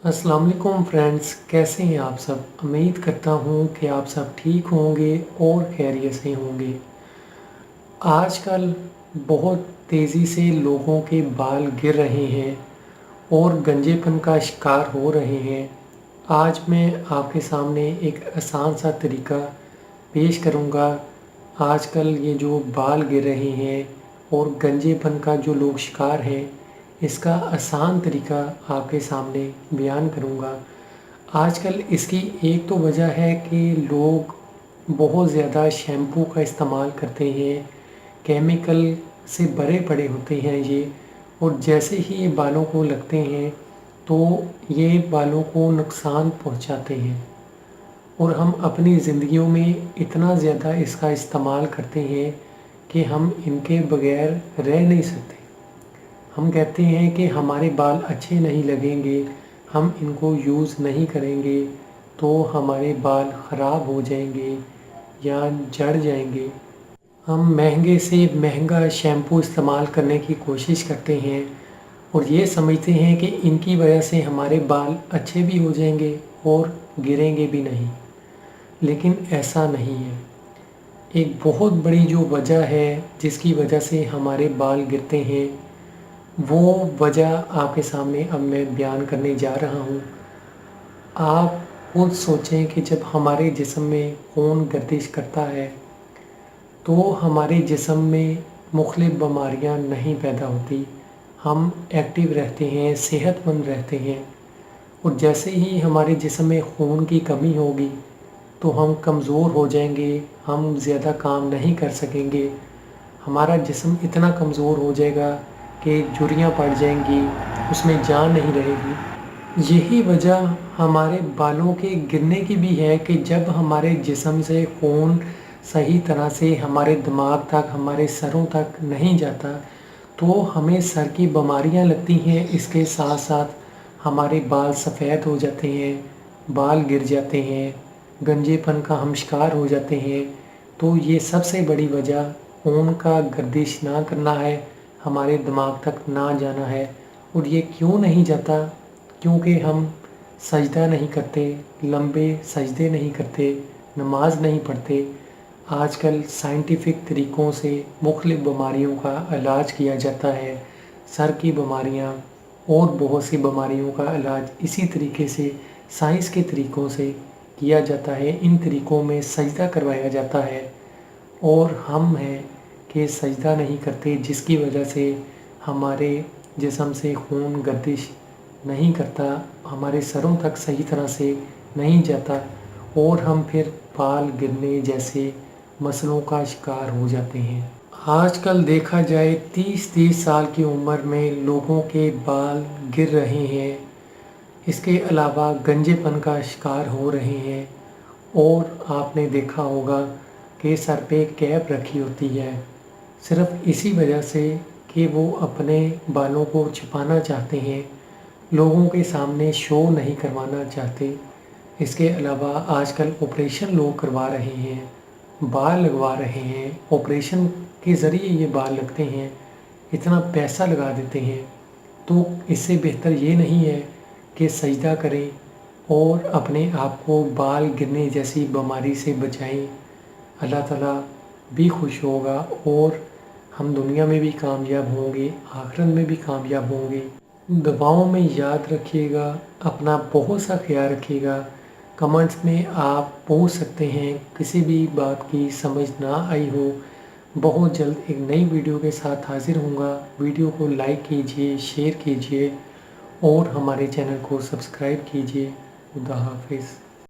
अस्सलाम वालेकुम फ्रेंड्स, कैसे हैं आप सब। उम्मीद करता हूँ कि आप सब ठीक होंगे और खैरियत से होंगे। आजकल बहुत तेज़ी से लोगों के बाल गिर रहे हैं और गंजेपन का शिकार हो रहे हैं। आज मैं आपके सामने एक आसान सा तरीका पेश करूँगा। आजकल ये जो बाल गिर रहे हैं और गंजेपन का जो लोग शिकार हैं, इसका आसान तरीका आपके सामने बयान करूँगा। आजकल इसकी एक तो वजह है कि लोग बहुत ज़्यादा शैम्पू का इस्तेमाल करते हैं, केमिकल से भरे पड़े होते हैं ये, और जैसे ही ये बालों को लगते हैं तो ये बालों को नुकसान पहुंचाते हैं। और हम अपनी ज़िंदगियों में इतना ज़्यादा इसका इस्तेमाल करते हैं कि हम इनके बगैर रह नहीं सकते। हम कहते हैं कि हमारे बाल अच्छे नहीं लगेंगे, हम इनको यूज़ नहीं करेंगे तो हमारे बाल ख़राब हो जाएंगे या झड़ जाएंगे। हम महंगे से महंगा शैम्पू इस्तेमाल करने की कोशिश करते हैं और ये समझते हैं कि इनकी वजह से हमारे बाल अच्छे भी हो जाएंगे और गिरेंगे भी नहीं, लेकिन ऐसा नहीं है। एक बहुत बड़ी जो वजह है जिसकी वजह से हमारे बाल गिरते हैं, वो वजह आपके सामने अब मैं बयान करने जा रहा हूँ। आप खुद सोचें कि जब हमारे जिस्म में खून गर्दिश करता है तो हमारे जिस्म में मुख्तलिफ़ बीमारियाँ नहीं पैदा होती, हम एक्टिव रहते हैं, सेहतमंद रहते हैं। और जैसे ही हमारे जिस्म में खून की कमी होगी तो हम कमज़ोर हो जाएंगे, हम ज़्यादा काम नहीं कर सकेंगे। हमारा जिस्म इतना कमज़ोर हो जाएगा कि झुर्रियाँ पड़ जाएंगी, उसमें जान नहीं रहेगी। यही वजह हमारे बालों के गिरने की भी है कि जब हमारे जिस्म से खून सही तरह से हमारे दिमाग तक, हमारे सरों तक नहीं जाता तो हमें सर की बीमारियां लगती हैं। इसके साथ साथ हमारे बाल सफ़ेद हो जाते हैं, बाल गिर जाते हैं, गंजेपन का हम शिकार हो जाते हैं। तो ये सबसे बड़ी वजह खून का गर्दिश ना करना है, हमारे दिमाग तक ना जाना है। और ये क्यों नहीं जाता? क्योंकि हम सजदा नहीं करते, लंबे सजदे नहीं करते, नमाज नहीं पढ़ते। आजकल साइंटिफिक तरीक़ों से मुख्तलिफ़ बीमारियों का इलाज किया जाता है। सर की बीमारियां और बहुत सी बीमारियों का इलाज इसी तरीके से साइंस के तरीक़ों से किया जाता है। इन तरीक़ों में सजदा करवाया जाता है और हम हैं कि सजदा नहीं करते, जिसकी वजह से हमारे जिस्म से खून गर्दिश नहीं करता, हमारे सरों तक सही तरह से नहीं जाता और हम फिर बाल गिरने जैसे मसलों का शिकार हो जाते हैं। आजकल देखा जाए 30-30 साल की उम्र में लोगों के बाल गिर रहे हैं। इसके अलावा गंजेपन का शिकार हो रहे हैं। और आपने देखा होगा कि सर पे कैप रखी होती है, सिर्फ इसी वजह से कि वो अपने बालों को छुपाना चाहते हैं, लोगों के सामने शो नहीं करवाना चाहते। इसके अलावा आजकल ऑपरेशन लोग करवा रहे हैं, बाल लगवा रहे हैं, ऑपरेशन के ज़रिए ये बाल लगते हैं, इतना पैसा लगा देते हैं। तो इससे बेहतर ये नहीं है कि सजदा करें और अपने आप को बाल गिरने जैसी बीमारी से बचाएं। अल्लाह ताला भी खुश होगा और हम दुनिया में भी कामयाब होंगे, आखिरत में भी कामयाब होंगे। दवाओं में याद रखिएगा, अपना बहुत सा ख्याल रखिएगा। कमेंट्स में आप पूछ सकते हैं, किसी भी बात की समझ ना आई हो। बहुत जल्द एक नई वीडियो के साथ हाजिर होऊंगा। वीडियो को लाइक कीजिए, शेयर कीजिए और हमारे चैनल को सब्सक्राइब कीजिए। खुदा हाफिज़।